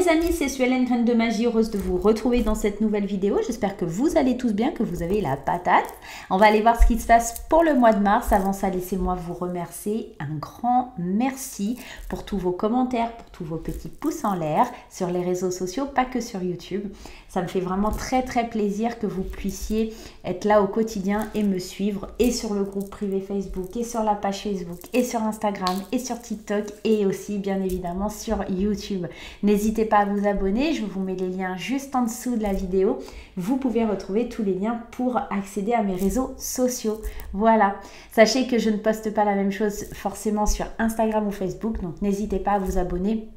les amis, c'est Suelen, Graine de Magie, heureuse de vous retrouver dans cette nouvelle vidéo. J'espère que vous allez tous bien, que vous avez la patate. On va aller voir ce qui se passe pour le mois de mars. Avant ça, laissez-moi vous remercier. Un grand merci pour tous vos commentaires, pour tous vos petits pouces en l'air sur les réseaux sociaux, pas que sur YouTube. Ça me fait vraiment très plaisir que vous puissiez être là au quotidien et me suivre, et sur le groupe privé Facebook, et sur la page Facebook, et sur Instagram, et sur TikTok, et aussi bien évidemment sur YouTube. N'hésitez pas à vous abonner, je vous mets les liens juste en dessous de la vidéo. Vous pouvez retrouver tous les liens pour accéder à mes réseaux sociaux. Voilà, sachez que je ne poste pas la même chose forcément sur Instagram ou Facebook, donc n'hésitez pas à vous abonner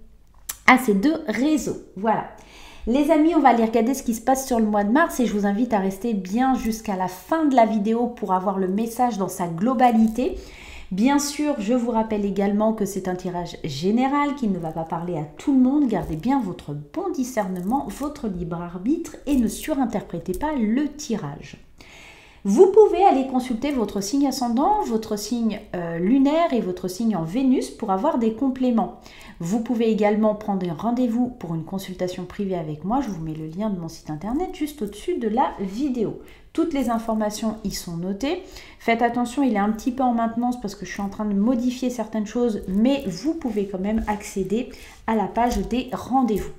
à ces deux réseaux. Voilà. Les amis, on va aller regarder ce qui se passe sur le mois de mars et je vous invite à rester bien jusqu'à la fin de la vidéo pour avoir le message dans sa globalité. Bien sûr, je vous rappelle également que c'est un tirage général qui ne va pas parler à tout le monde. Gardez bien votre bon discernement, votre libre arbitre et ne surinterprétez pas le tirage. Vous pouvez aller consulter votre signe ascendant, votre signe lunaire et votre signe en Vénus pour avoir des compléments. Vous pouvez également prendre un rendez-vous pour une consultation privée avec moi. Je vous mets le lien de mon site internet juste au-dessus de la vidéo. Toutes les informations y sont notées. Faites attention, il est un petit peu en maintenance parce que je suis en train de modifier certaines choses, mais vous pouvez quand même accéder à la page des rendez-vous.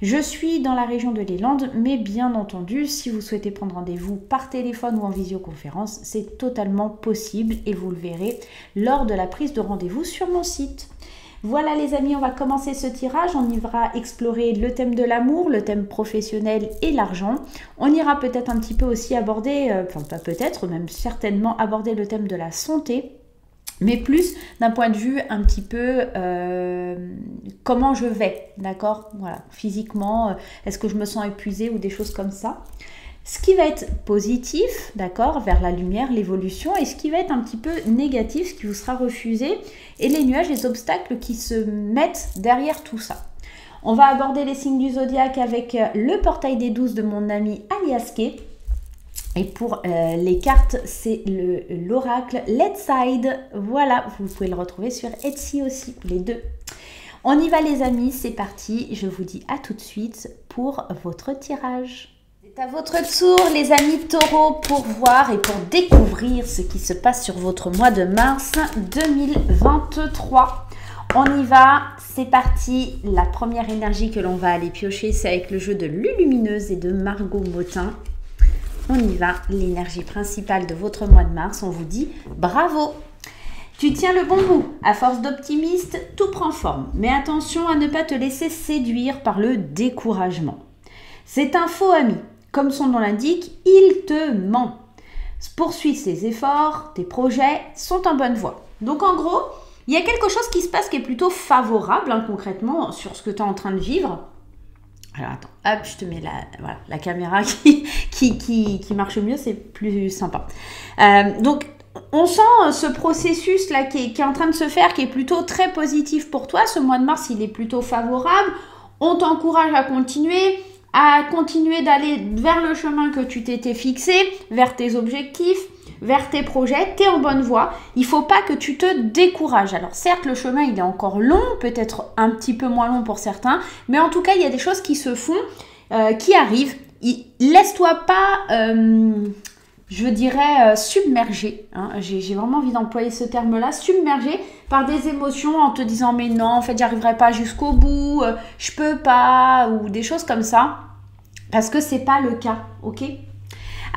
Je suis dans la région de l'Îlande, mais bien entendu, si vous souhaitez prendre rendez-vous par téléphone ou en visioconférence, c'est totalement possible et vous le verrez lors de la prise de rendez-vous sur mon site. Voilà les amis, on va commencer ce tirage. On ira explorer le thème de l'amour, le thème professionnel et l'argent. On ira peut-être un petit peu aussi aborder, enfin pas peut-être, même certainement aborder le thème de la santé. Mais plus d'un point de vue un petit peu comment je vais, d'accord? Voilà, physiquement, est-ce que je me sens épuisée ou des choses comme ça. Ce qui va être positif, d'accord, vers la lumière, l'évolution, et ce qui va être un petit peu négatif, ce qui vous sera refusé, et les nuages, les obstacles qui se mettent derrière tout ça. On va aborder les signes du zodiaque avec le portail des 12 de mon ami Aliaske. Et pour les cartes, c'est l'oracle Let's Side. Voilà, vous pouvez le retrouver sur Etsy aussi, les deux. On y va les amis, c'est parti. Je vous dis à tout de suite pour votre tirage. C'est à votre tour les amis taureaux pour voir et pour découvrir ce qui se passe sur votre mois de mars 2023. On y va, c'est parti. La première énergie que l'on va aller piocher, c'est avec le jeu de Lulumineuse et de Margot Motin. On y va, l'énergie principale de votre mois de mars, on vous dit bravo. Tu tiens le bon bout, à force d'optimiste, tout prend forme. Mais attention à ne pas te laisser séduire par le découragement. C'est un faux ami, comme son nom l'indique, il te ment. Poursuis ses efforts, tes projets sont en bonne voie. Donc en gros, il y a quelque chose qui se passe qui est plutôt favorable concrètement sur ce que tu es en train de vivre. Alors attends, hop, je te mets la caméra qui marche mieux, c'est plus sympa. Donc, on sent ce processus-là qui est en train de se faire, qui est plutôt très positif pour toi. Ce mois de mars, il est plutôt favorable. On t'encourage à continuer d'aller vers le chemin que tu t'étais fixé, vers tes objectifs, vers tes projets, tu es en bonne voie. Il ne faut pas que tu te décourages. Alors certes, le chemin, il est encore long, peut-être un petit peu moins long pour certains, mais en tout cas, il y a des choses qui se font, qui arrivent. Laisse-toi pas, je dirais, submerger. Hein. J'ai vraiment envie d'employer ce terme-là, submerger par des émotions en te disant « mais non, en fait, j'arriverai pas jusqu'au bout, je peux pas » ou des choses comme ça, parce que c'est pas le cas, ok ?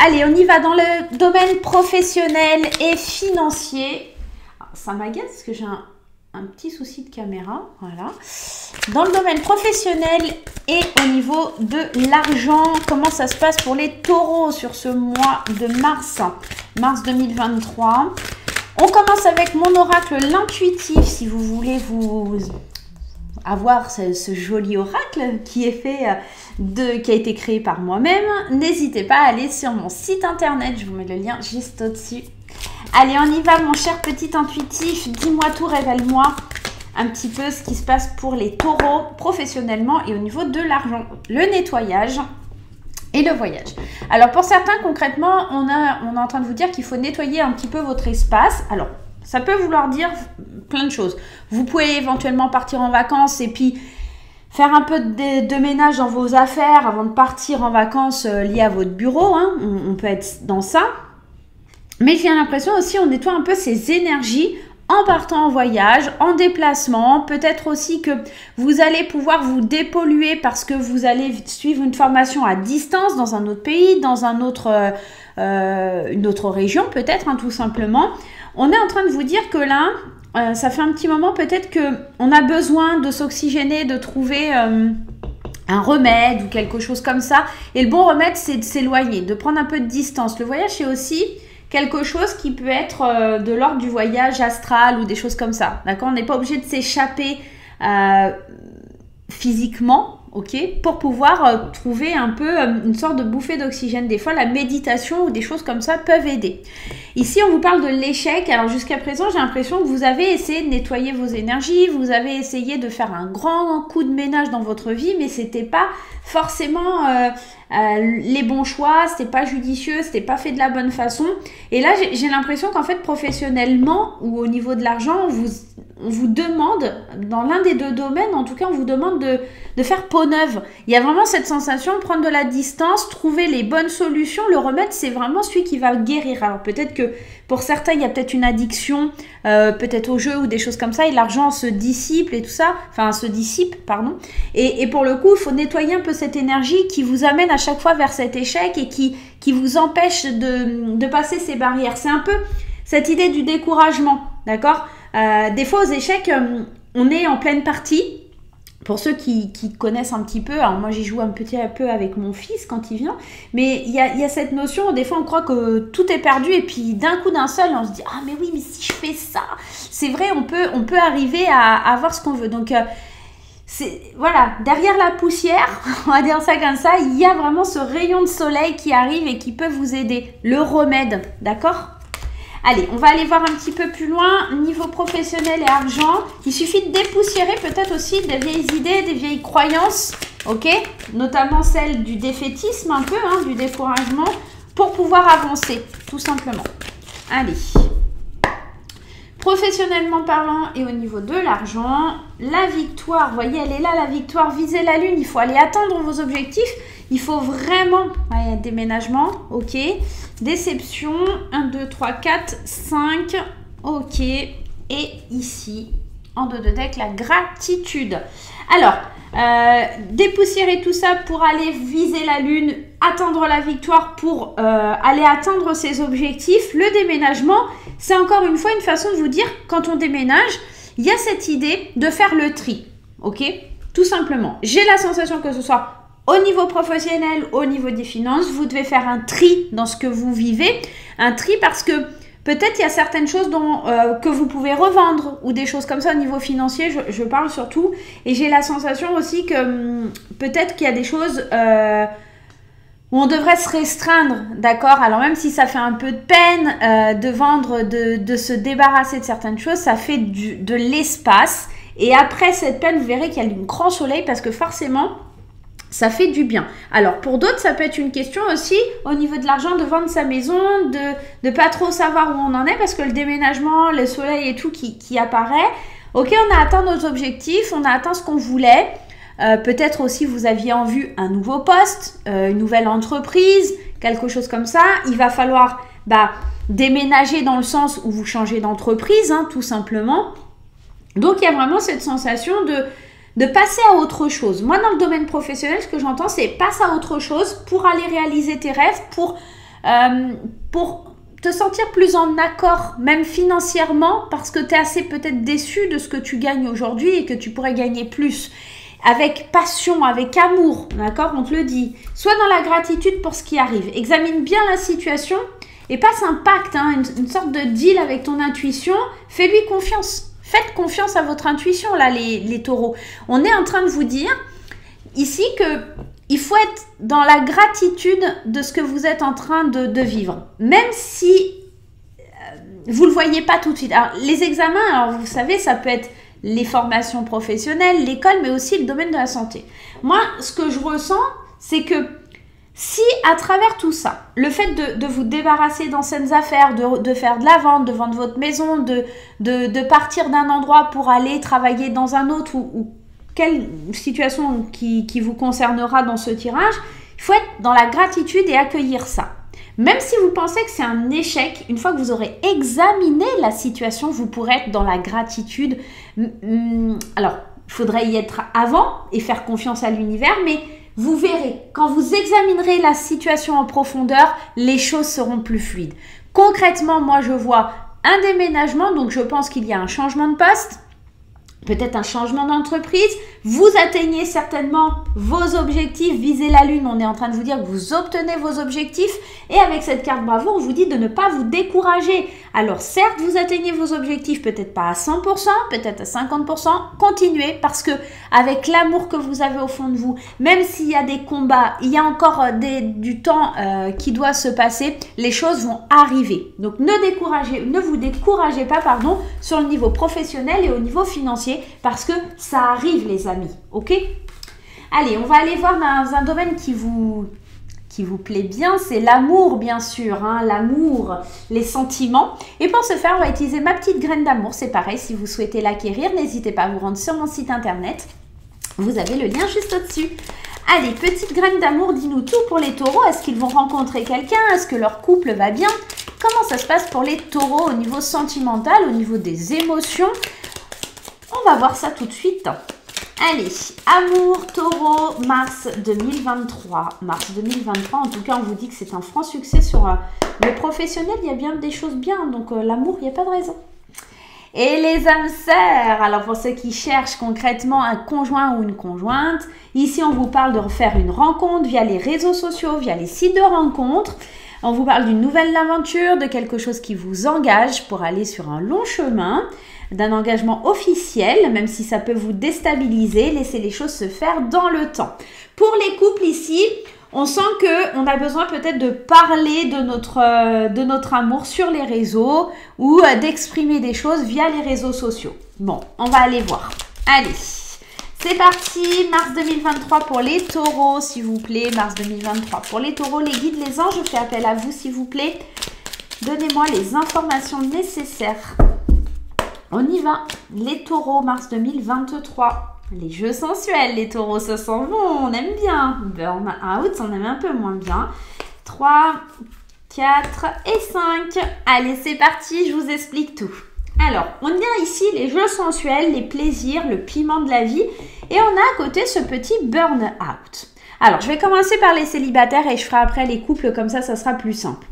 Allez, on y va dans le domaine professionnel et financier. Alors, ça m'agace parce que j'ai un petit souci de caméra. Voilà. Dans le domaine professionnel et au niveau de l'argent, comment ça se passe pour les taureaux sur ce mois de mars 2023. On commence avec mon oracle, l'intuitif, si vous voulez vous avoir ce joli oracle qui est fait qui a été créé par moi-même. N'hésitez pas à aller sur mon site internet, je vous mets le lien juste au-dessus. Allez, on y va mon cher petit intuitif, dis-moi tout, révèle-moi un petit peu ce qui se passe pour les taureaux professionnellement et au niveau de l'argent, le nettoyage et le voyage. Alors pour certains concrètement, on est en train de vous dire qu'il faut nettoyer un petit peu votre espace. Alors ça peut vouloir dire plein de choses. Vous pouvez éventuellement partir en vacances et puis faire un peu de ménage dans vos affaires avant de partir en vacances liées à votre bureau. Hein. On peut être dans ça. Mais j'ai l'impression aussi, on nettoie un peu ces énergies en partant en voyage, en déplacement. Peut-être aussi que vous allez pouvoir vous dépolluer parce que vous allez suivre une formation à distance dans un autre pays, dans une autre région peut-être, hein, tout simplement. On est en train de vous dire que là, ça fait un petit moment peut-être qu'on a besoin de s'oxygéner, de trouver un remède ou quelque chose comme ça. Et le bon remède, c'est de s'éloigner, de prendre un peu de distance. Le voyage, c'est aussi quelque chose qui peut être de l'ordre du voyage astral ou des choses comme ça. D'accord? On n'est pas obligé de s'échapper physiquement, ok, pour pouvoir trouver un peu une sorte de bouffée d'oxygène. Des fois, la méditation ou des choses comme ça peuvent aider. Ici, on vous parle de l'échec. Alors, jusqu'à présent, j'ai l'impression que vous avez essayé de nettoyer vos énergies, vous avez essayé de faire un grand coup de ménage dans votre vie, mais c'était pas forcément les bons choix, c'était pas judicieux, c'était pas fait de la bonne façon. Et là, j'ai l'impression qu'en fait, professionnellement ou au niveau de l'argent, on vous demande, dans l'un des deux domaines, en tout cas, on vous demande de faire peau neuve. Il y a vraiment cette sensation de prendre de la distance, trouver les bonnes solutions. Le remède, c'est vraiment celui qui va guérir. Alors peut-être que pour certains, il y a peut-être une addiction, peut-être au jeu ou des choses comme ça, et l'argent se dissipe et tout ça, enfin se dissipe, pardon. Et pour le coup, il faut nettoyer un peu cette énergie qui vous amène à chaque fois vers cet échec et qui vous empêche de passer ces barrières. C'est un peu cette idée du découragement, d'accord? Des fois, aux échecs, on est en pleine partie. Pour ceux qui connaissent un petit peu, alors moi j'y joue un petit peu avec mon fils quand il vient, mais il y a cette notion, des fois on croit que tout est perdu et puis d'un coup d'un seul on se dit « Ah mais oui, mais si je fais ça, c'est vrai, on peut arriver à avoir ce qu'on veut. » Donc voilà, derrière la poussière, on va dire ça comme ça, il y a vraiment ce rayon de soleil qui arrive et qui peut vous aider, le remède, d'accord ? Allez, on va aller voir un petit peu plus loin, niveau professionnel et argent. Il suffit de dépoussiérer peut-être aussi des vieilles idées, des vieilles croyances, ok? Notamment celle du défaitisme un peu, hein, du découragement, pour pouvoir avancer, tout simplement. Allez. Professionnellement parlant et au niveau de l'argent, la victoire, vous voyez, elle est là, la victoire, visez la lune, il faut aller atteindre vos objectifs. Il faut vraiment, ouais, déménagement, ok, déception, 1, 2, 3, 4, 5, ok, et ici, en dos de deck, la gratitude. Alors, dépoussiérer tout ça pour aller viser la lune, atteindre la victoire pour aller atteindre ses objectifs. Le déménagement, c'est encore une fois une façon de vous dire, quand on déménage, il y a cette idée de faire le tri, ok, tout simplement. J'ai la sensation que ce soit au niveau professionnel, au niveau des finances, vous devez faire un tri dans ce que vous vivez. Un tri parce que peut-être il y a certaines choses que vous pouvez revendre ou des choses comme ça au niveau financier, je parle surtout. Et j'ai la sensation aussi que peut-être qu'il y a des choses où on devrait se restreindre, d'accord? Alors même si ça fait un peu de peine de vendre, de se débarrasser de certaines choses, ça fait de l'espace. Et après cette peine, vous verrez qu'il y a du grand soleil parce que forcément, ça fait du bien. Alors, pour d'autres, ça peut être une question aussi, au niveau de l'argent, de vendre sa maison, de pas trop savoir où on en est, parce que le déménagement, le soleil et tout qui apparaît. Ok, on a atteint nos objectifs, on a atteint ce qu'on voulait. Peut-être aussi, vous aviez en vue un nouveau poste, une nouvelle entreprise, quelque chose comme ça. Il va falloir déménager dans le sens où vous changez d'entreprise, hein, tout simplement. Donc, il y a vraiment cette sensation de passer à autre chose. Moi, dans le domaine professionnel, ce que j'entends, c'est passer à autre chose pour aller réaliser tes rêves, pour te sentir plus en accord, même financièrement, parce que tu es assez peut-être déçu de ce que tu gagnes aujourd'hui et que tu pourrais gagner plus. Avec passion, avec amour, d'accord, on te le dit. Sois dans la gratitude pour ce qui arrive. Examine bien la situation et passe un pacte, hein, une sorte de deal avec ton intuition. Fais-lui confiance. Faites confiance à votre intuition, là, les taureaux. On est en train de vous dire ici qu'il faut être dans la gratitude de ce que vous êtes en train de vivre. Même si vous ne le voyez pas tout de suite. Alors, les examens, alors vous savez, ça peut être les formations professionnelles, l'école, mais aussi le domaine de la santé. Moi, ce que je ressens, c'est que si à travers tout ça, le fait de vous débarrasser d'anciennes affaires, de faire de la vente, de vendre votre maison, de partir d'un endroit pour aller travailler dans un autre ou quelle situation qui vous concernera dans ce tirage, il faut être dans la gratitude et accueillir ça. Même si vous pensez que c'est un échec, une fois que vous aurez examiné la situation, vous pourrez être dans la gratitude. Alors, il faudrait y être avant et faire confiance à l'univers, mais vous verrez, quand vous examinerez la situation en profondeur, les choses seront plus fluides. Concrètement, moi, je vois un déménagement, donc je pense qu'il y a un changement de poste. Peut-être un changement d'entreprise, vous atteignez certainement vos objectifs, visez la lune, on est en train de vous dire que vous obtenez vos objectifs et avec cette carte bravo, on vous dit de ne pas vous décourager. Alors certes, vous atteignez vos objectifs, peut-être pas à 100%, peut-être à 50%, continuez parce que avec l'amour que vous avez au fond de vous, même s'il y a des combats, il y a encore du temps qui doit se passer, les choses vont arriver. Donc ne vous découragez pas sur le niveau professionnel et au niveau financier, parce que ça arrive les amis, ok? Allez, on va aller voir dans un domaine qui vous plaît bien, c'est l'amour bien sûr, hein, l'amour, les sentiments. Et pour ce faire, on va utiliser ma petite graine d'amour, c'est pareil, si vous souhaitez l'acquérir, n'hésitez pas à vous rendre sur mon site internet, vous avez le lien juste au-dessus. Allez, petite graine d'amour, dis-nous tout pour les taureaux, est-ce qu'ils vont rencontrer quelqu'un, est-ce que leur couple va bien? Comment ça se passe pour les taureaux au niveau sentimental, au niveau des émotions? On va voir ça tout de suite. Allez, amour, taureau, mars 2023. Mars 2023, en tout cas, on vous dit que c'est un franc succès sur le professionnel. Il y a bien des choses bien, donc l'amour, il n'y a pas de raison. Et les âmes sœurs, alors pour ceux qui cherchent concrètement un conjoint ou une conjointe, ici on vous parle de refaire une rencontre via les réseaux sociaux, via les sites de rencontres. On vous parle d'une nouvelle aventure, de quelque chose qui vous engage pour aller sur un long chemin, d'un engagement officiel, même si ça peut vous déstabiliser, laissez les choses se faire dans le temps. Pour les couples ici, on sent qu'on a besoin peut-être de parler de notre amour sur les réseaux ou d'exprimer des choses via les réseaux sociaux. Bon, on va aller voir. Allez, c'est parti, mars 2023 pour les taureaux, s'il vous plaît, mars 2023. Pour les taureaux, les guides, les anges, je fais appel à vous, s'il vous plaît. Donnez-moi les informations nécessaires. On y va, les taureaux, mars 2023. Les jeux sensuels, les taureaux, ça sent bon, on aime bien. Burn out, on aime un peu moins bien. 3, 4 et 5. Allez, c'est parti, je vous explique tout. Alors, on a ici les jeux sensuels, les plaisirs, le piment de la vie. Et on a à côté ce petit burn out. Alors, je vais commencer par les célibataires et je ferai après les couples, comme ça sera plus simple.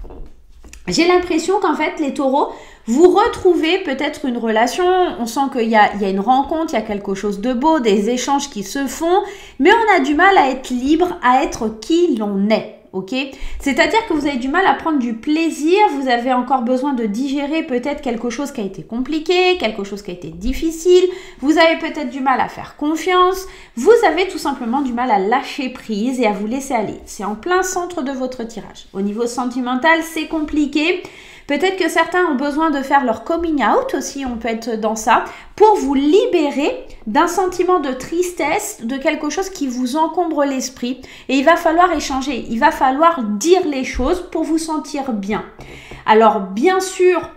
J'ai l'impression qu'en fait, les taureaux, vous retrouvez peut-être une relation, on sent qu'il y a une rencontre, il y a quelque chose de beau, des échanges qui se font, mais on a du mal à être libre, à être qui l'on est. Ok, c'est-à-dire que vous avez du mal à prendre du plaisir, vous avez encore besoin de digérer peut-être quelque chose qui a été compliqué, quelque chose qui a été difficile, vous avez peut-être du mal à faire confiance, vous avez tout simplement du mal à lâcher prise et à vous laisser aller. C'est en plein centre de votre tirage. Au niveau sentimental, c'est compliqué. Peut-être que certains ont besoin de faire leur coming out aussi, on peut être dans ça, pour vous libérer d'un sentiment de tristesse, de quelque chose qui vous encombre l'esprit. Et il va falloir échanger, il va falloir dire les choses pour vous sentir bien. Alors bien sûr,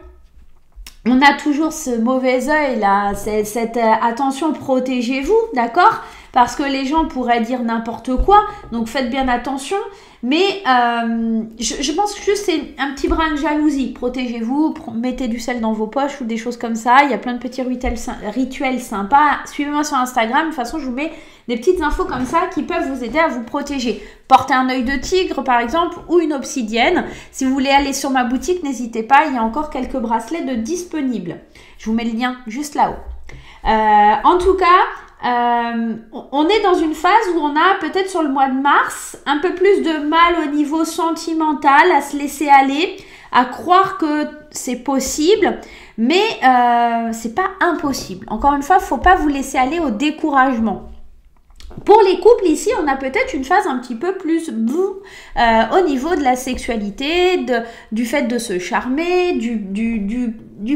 on a toujours ce mauvais œil là, cette attention, protégez-vous, d'accord ? Parce que les gens pourraient dire n'importe quoi, donc faites bien attention. Mais je pense que juste c'est un petit brin de jalousie. Protégez-vous, mettez du sel dans vos poches ou des choses comme ça. Il y a plein de petits rituels sympas. Suivez-moi sur Instagram. De toute façon, je vous mets des petites infos comme ça qui peuvent vous aider à vous protéger. Portez un œil de tigre, par exemple, ou une obsidienne. Si vous voulez aller sur ma boutique, n'hésitez pas. Il y a encore quelques bracelets de disponibles. Je vous mets le lien juste là-haut. En tout cas, on est dans une phase où on a peut-être sur le mois de mars un peu plus de mal au niveau sentimental à se laisser aller, à croire que c'est possible, mais c'est pas impossible. Encore une fois, il ne faut pas vous laisser aller au découragement. Pour les couples, ici, on a peut-être une phase un petit peu plus au niveau de la sexualité, du fait de se charmer, du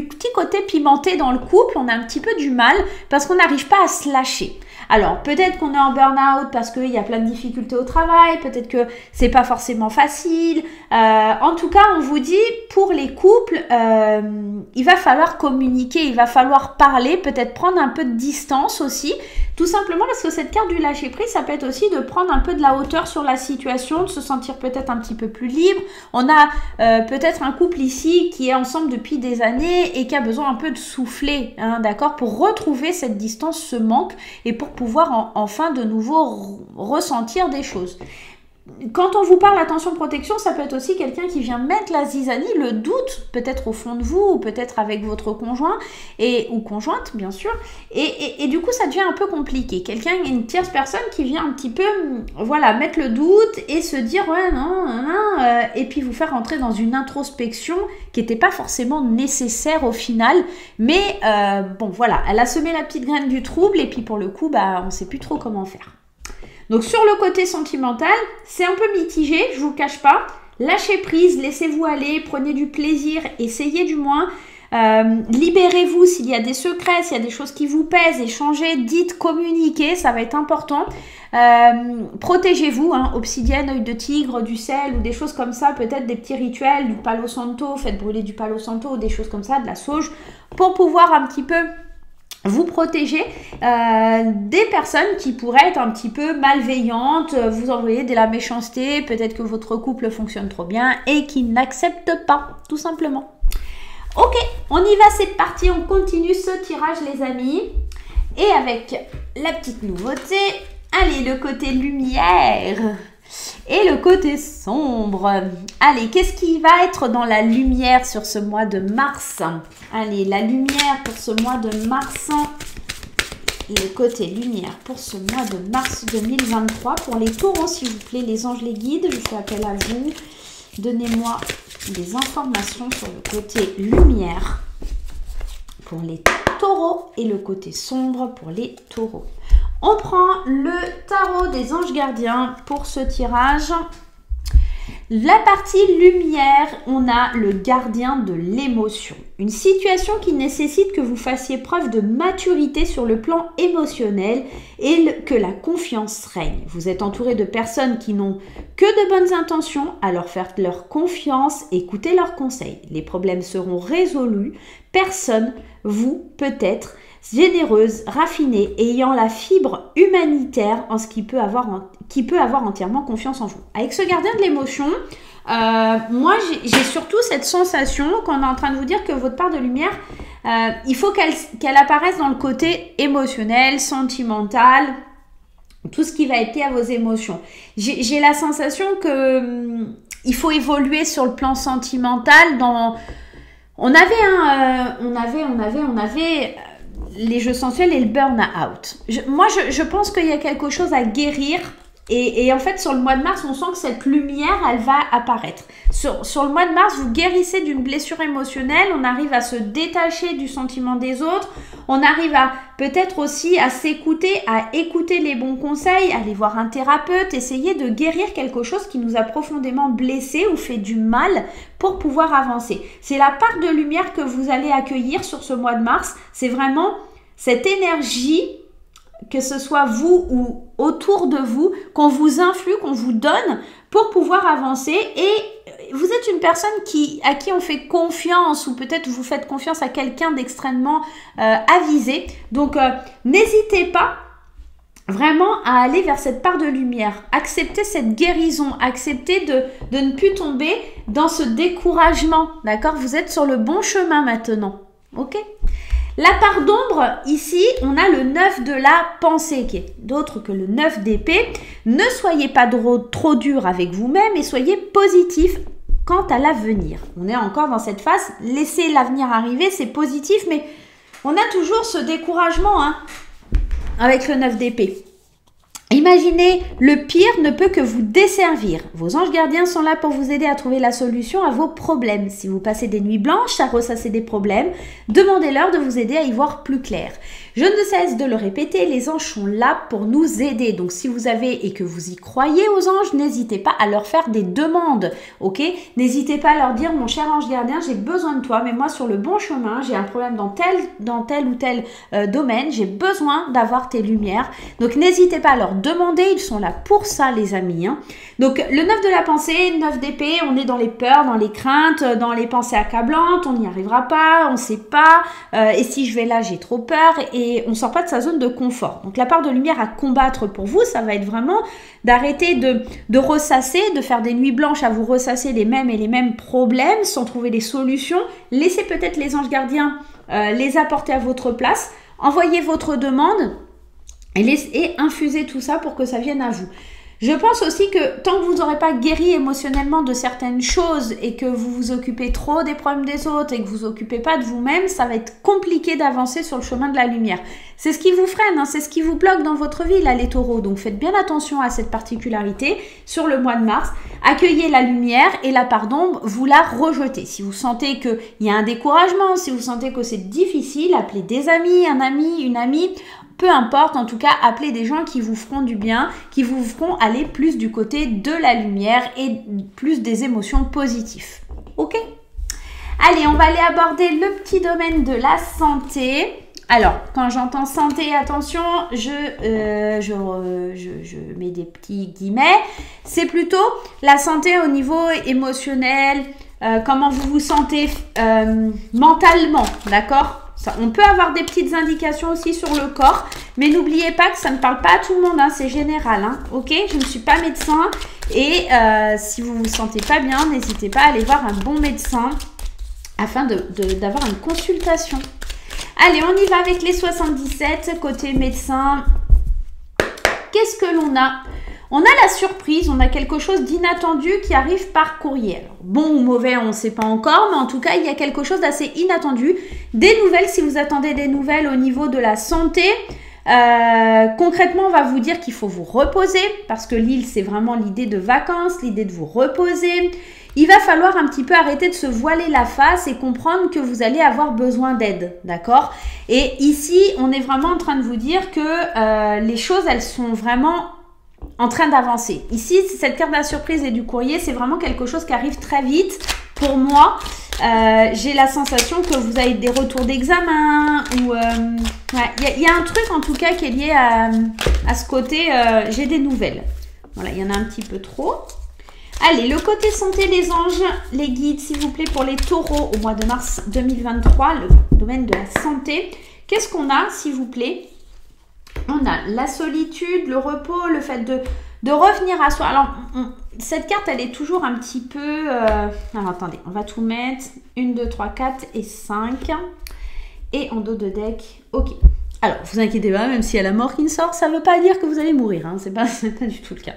petit côté pimenté dans le couple. On a un petit peu du mal parce qu'on n'arrive pas à se lâcher. Alors, peut-être qu'on est en burn-out parce qu'il y a plein de difficultés au travail, peut-être que c'est pas forcément facile. En tout cas, on vous dit, pour les couples, il va falloir communiquer, il va falloir parler, peut-être prendre un peu de distance aussi. Tout simplement parce que cette carte du lâcher prise, ça peut être aussi de prendre un peu de la hauteur sur la situation, de se sentir peut-être un petit peu plus libre. On a peut-être un couple ici qui est ensemble depuis des années et qui a besoin un peu de souffler, hein, d'accord, pour retrouver cette distance, ce manque, et pour pouvoir enfin de nouveau ressentir des choses. Quand on vous parle attention protection, ça peut être aussi quelqu'un qui vient mettre la zizanie, le doute, peut-être au fond de vous, ou peut-être avec votre conjoint, ou conjointe bien sûr, et du coup ça devient un peu compliqué. Quelqu'un, une tierce personne qui vient un petit peu, voilà, mettre le doute et se dire ouais non, et puis vous faire rentrer dans une introspection qui n'était pas forcément nécessaire au final, mais bon voilà, elle a semé la petite graine du trouble, et puis pour le coup, bah on ne sait plus trop comment faire. Donc sur le côté sentimental, c'est un peu mitigé, je vous le cache pas. Lâchez prise, laissez-vous aller, prenez du plaisir, essayez du moins. Libérez-vous s'il y a des secrets, s'il y a des choses qui vous pèsent, échangez, dites, communiquez, ça va être important. Protégez-vous, hein, obsidienne, œil de tigre, du sel ou des choses comme ça, peut-être des petits rituels, du palo santo, faites brûler du palo santo ou des choses comme ça, de la sauge, pour pouvoir un petit peu vous protéger des personnes qui pourraient être un petit peu malveillantes, vous envoyer de la méchanceté, peut-être que votre couple fonctionne trop bien et qu'il n'accepte pas, tout simplement. Ok, on y va, c'est parti, on continue ce tirage les amis. Et avec la petite nouveauté, allez, le côté lumière et le côté sombre. Allez, qu'est-ce qui va être dans la lumière sur ce mois de mars? Allez, la lumière pour ce mois de mars. Le côté lumière pour ce mois de mars 2023. Pour les taureaux, s'il vous plaît, les anges, les guides, je fais appel à vous. Donnez-moi des informations sur le côté lumière pour les taureaux et le côté sombre pour les taureaux. On prend le tarot des anges gardiens pour ce tirage. La partie lumière, on a le gardien de l'émotion. Une situation qui nécessite que vous fassiez preuve de maturité sur le plan émotionnel et que la confiance règne. Vous êtes entouré de personnes qui n'ont que de bonnes intentions, alors faites leur confiance, écoutez leurs conseils. Les problèmes seront résolus. Personne, vous peut-être, généreuse, raffinée, ayant la fibre humanitaire en ce qui peut avoir entièrement confiance en vous. Avec ce gardien de l'émotion, moi j'ai surtout cette sensation qu'on est en train de vous dire que votre part de lumière, il faut qu'elle apparaisse dans le côté émotionnel, sentimental, tout ce qui va être lié à vos émotions. J'ai la sensation que il faut évoluer sur le plan sentimental. On avait les jeux sensuels et le burn-out. Moi, je pense qu'il y a quelque chose à guérir. Et en fait, sur le mois de mars, on sent que cette lumière, elle va apparaître. Sur le mois de mars, vous guérissez d'une blessure émotionnelle. On arrive à se détacher du sentiment des autres. On arrive à peut-être aussi à s'écouter, à écouter les bons conseils, aller voir un thérapeute, essayer de guérir quelque chose qui nous a profondément blessés ou fait du mal pour pouvoir avancer. C'est la part de lumière que vous allez accueillir sur ce mois de mars. C'est vraiment cette énergie, que ce soit vous ou autour de vous, qu'on vous influe, qu'on vous donne pour pouvoir avancer. Et vous êtes une personne à qui on fait confiance, ou peut-être vous faites confiance à quelqu'un d'extrêmement avisé. Donc, n'hésitez pas vraiment à aller vers cette part de lumière. Acceptez cette guérison, acceptez de ne plus tomber dans ce découragement, d'accord? Vous êtes sur le bon chemin maintenant, ok? La part d'ombre, ici, on a le 9 de la pensée, qui est d'autre que le 9 d'épée. Ne soyez pas trop dur avec vous-même et soyez positif quant à l'avenir. On est encore dans cette phase, laissez l'avenir arriver, c'est positif, mais on a toujours ce découragement, hein, avec le 9 d'épée. Imaginez, le pire ne peut que vous desservir. Vos anges gardiens sont là pour vous aider à trouver la solution à vos problèmes. Si vous passez des nuits blanches à ressasser des problèmes, demandez-leur de vous aider à y voir plus clair. Je ne cesse de le répéter, les anges sont là pour nous aider. Donc si vous avez et que vous y croyez aux anges, n'hésitez pas à leur faire des demandes, ok? N'hésitez pas à leur dire, mon cher ange gardien, j'ai besoin de toi, mets-moi sur le bon chemin, j'ai un problème dans tel ou tel domaine, j'ai besoin d'avoir tes lumières. Donc n'hésitez pas à leur demander, ils sont là pour ça les amis. Hein. Donc le 9 de la pensée, 9 d'épée, on est dans les peurs, dans les craintes, dans les pensées accablantes, on n'y arrivera pas, on ne sait pas, et si je vais là j'ai trop peur, et on ne sort pas de sa zone de confort. Donc la part de lumière à combattre pour vous, ça va être vraiment d'arrêter de ressasser, de faire des nuits blanches à vous ressasser les mêmes problèmes sans trouver les solutions. Laissez peut-être les anges gardiens les apporter à votre place, envoyez votre demande et infusez tout ça pour que ça vienne à vous. Je pense aussi que tant que vous n'aurez pas guéri émotionnellement de certaines choses et que vous vous occupez trop des problèmes des autres et que vous vous occupez pas de vous-même, ça va être compliqué d'avancer sur le chemin de la lumière. C'est ce qui vous freine, hein, c'est ce qui vous bloque dans votre vie, là, les taureaux. Donc faites bien attention à cette particularité sur le mois de mars. Accueillez la lumière et la part d'ombre, vous la rejetez. Si vous sentez qu'il y a un découragement, si vous sentez que c'est difficile, appelez des amis, un ami, une amie. Peu importe, en tout cas, appelez des gens qui vous feront du bien, qui vous feront aller plus du côté de la lumière et plus des émotions positives. Ok? Allez, on va aller aborder le petit domaine de la santé. Alors, quand j'entends santé, attention, je mets des petits guillemets. C'est plutôt la santé au niveau émotionnel, comment vous vous sentez mentalement, d'accord ? Ça, on peut avoir des petites indications aussi sur le corps, mais n'oubliez pas que ça ne parle pas à tout le monde, hein, c'est général, hein, ok? Je ne suis pas médecin et si vous ne vous sentez pas bien, n'hésitez pas à aller voir un bon médecin afin d'avoir une consultation. Allez, on y va avec les 77, côté médecin. Qu'est-ce que l'on a? On a la surprise, on a quelque chose d'inattendu qui arrive par courrier. Alors, bon ou mauvais, on ne sait pas encore, mais en tout cas, il y a quelque chose d'assez inattendu. Des nouvelles, si vous attendez des nouvelles au niveau de la santé, concrètement, on va vous dire qu'il faut vous reposer, parce que l'île, c'est vraiment l'idée de vacances, l'idée de vous reposer. Il va falloir un petit peu arrêter de se voiler la face et comprendre que vous allez avoir besoin d'aide, d'accord? Et ici, on est vraiment en train de vous dire que les choses, elles sont vraiment en train d'avancer. Ici, cette carte de la surprise et du courrier, c'est vraiment quelque chose qui arrive très vite. Pour moi, j'ai la sensation que vous avez des retours d'examen ou il y a un truc en tout cas qui est lié à ce côté. J'ai des nouvelles. Voilà, il y en a un petit peu trop. Allez, le côté santé, les anges, les guides, s'il vous plaît, pour les taureaux au mois de mars 2023, le domaine de la santé. Qu'est-ce qu'on a, s'il vous plaît? On a la solitude, le repos, le fait de revenir à soi. Alors, cette carte, elle est toujours un petit peu... Alors, attendez, on va tout mettre. 1, 2, 3, 4 et 5. Et en dos de deck, ok. Alors, vous inquiétez pas, même s'il y a la mort qui sort, ça ne veut pas dire que vous allez mourir. Hein, c'est pas du tout le cas.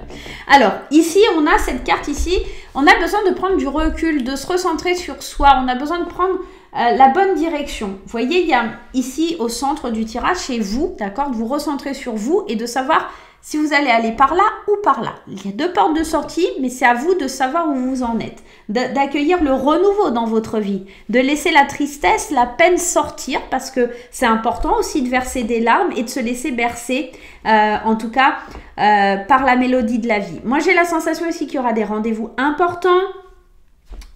Alors, ici, on a cette carte ici. On a besoin de prendre du recul, de se recentrer sur soi. On a besoin de prendre... la bonne direction. Vous voyez, il y a ici au centre du tirage chez vous, d'accord, de vous recentrer sur vous et de savoir si vous allez aller par là ou par là. Il y a 2 portes de sortie, mais c'est à vous de savoir où vous en êtes, d'accueillir le renouveau dans votre vie, de laisser la tristesse, la peine sortir, parce que c'est important aussi de verser des larmes et de se laisser bercer, en tout cas, par la mélodie de la vie. Moi, j'ai la sensation aussi qu'il y aura des rendez-vous importants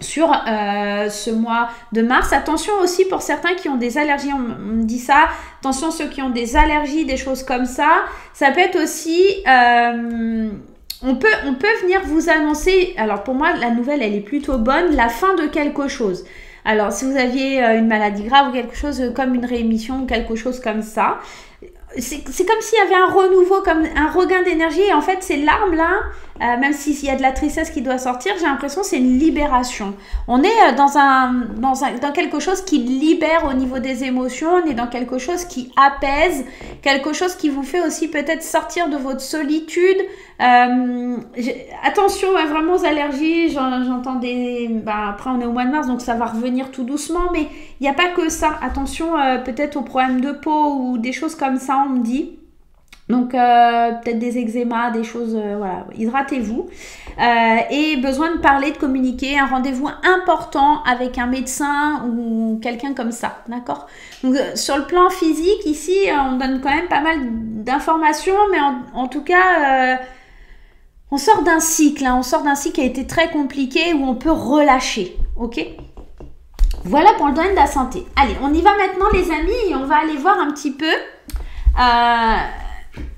sur ce mois de mars. Attention aussi pour certains qui ont des allergies, on me dit ça, attention ceux qui ont des allergies, des choses comme ça. Ça peut être aussi, on peut venir vous annoncer, alors pour moi la nouvelle elle est plutôt bonne, la fin de quelque chose. Alors si vous aviez une maladie grave ou quelque chose comme une réémission ou quelque chose comme ça, c'est comme s'il y avait un renouveau, comme un regain d'énergie. Et en fait, ces larmes-là, même s'il y a de la tristesse qui doit sortir, j'ai l'impression que c'est une libération. On est dans quelque chose qui libère au niveau des émotions. On est dans quelque chose qui apaise, quelque chose qui vous fait aussi peut-être sortir de votre solitude. Attention vraiment aux allergies. J'entends des... après, on est au mois de mars, donc ça va revenir tout doucement. Mais il n'y a pas que ça. Attention peut-être aux problèmes de peau ou des choses comme ça, on me dit. Donc peut-être des eczémas, des choses, voilà, hydratez-vous. Et besoin de parler, de communiquer, un rendez-vous important avec un médecin ou quelqu'un comme ça, d'accord? Donc sur le plan physique, ici, on donne quand même pas mal d'informations, mais en tout cas, on sort d'un cycle, hein, on sort d'un cycle qui a été très compliqué où on peut relâcher, ok? Voilà pour le domaine de la santé. Allez, on y va maintenant les amis et on va aller voir un petit peu...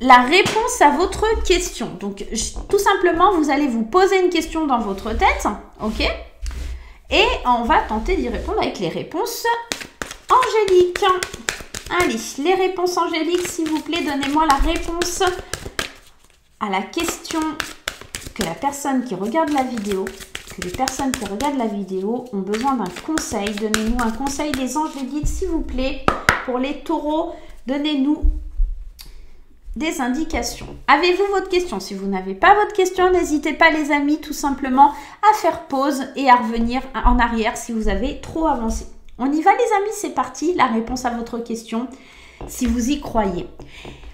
la réponse à votre question. Donc, tout simplement, vous allez vous poser une question dans votre tête, ok? Et on va tenter d'y répondre avec les réponses angéliques. Allez, les réponses angéliques, s'il vous plaît, donnez-moi la réponse à la question que la personne qui regarde la vidéo, que les personnes qui regardent la vidéo ont besoin d'un conseil. Donnez-nous un conseil des angéliques, s'il vous plaît. Pour les taureaux, donnez-nous des indications. Avez-vous votre question? Si vous n'avez pas votre question, n'hésitez pas les amis tout simplement à faire pause et à revenir en arrière si vous avez trop avancé. On y va les amis, c'est parti, la réponse à votre question, si vous y croyez.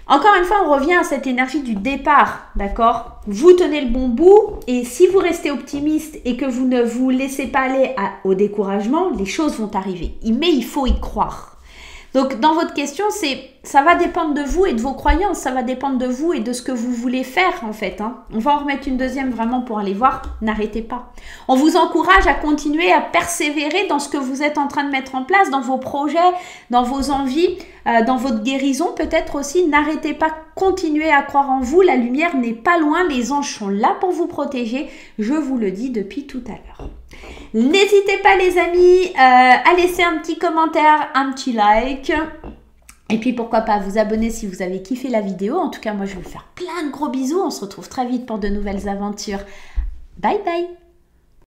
Encore une fois, on revient à cette énergie du départ, d'accord? Vous tenez le bon bout et si vous restez optimiste et que vous ne vous laissez pas aller au découragement, les choses vont arriver. Mais il faut y croire. Donc, dans votre question, ça va dépendre de vous et de vos croyances, ça va dépendre de vous et de ce que vous voulez faire, en fait. Hein. On va en remettre une deuxième vraiment pour aller voir. N'arrêtez pas. On vous encourage à continuer à persévérer dans ce que vous êtes en train de mettre en place, dans vos projets, dans vos envies, dans votre guérison peut-être aussi. N'arrêtez pas, continuez à croire en vous. La lumière n'est pas loin, les anges sont là pour vous protéger. Je vous le dis depuis tout à l'heure. N'hésitez pas les amis à laisser un petit commentaire, un petit like. Et puis pourquoi pas vous abonner si vous avez kiffé la vidéo. En tout cas, moi je vais vous faire plein de gros bisous. On se retrouve très vite pour de nouvelles aventures. Bye bye!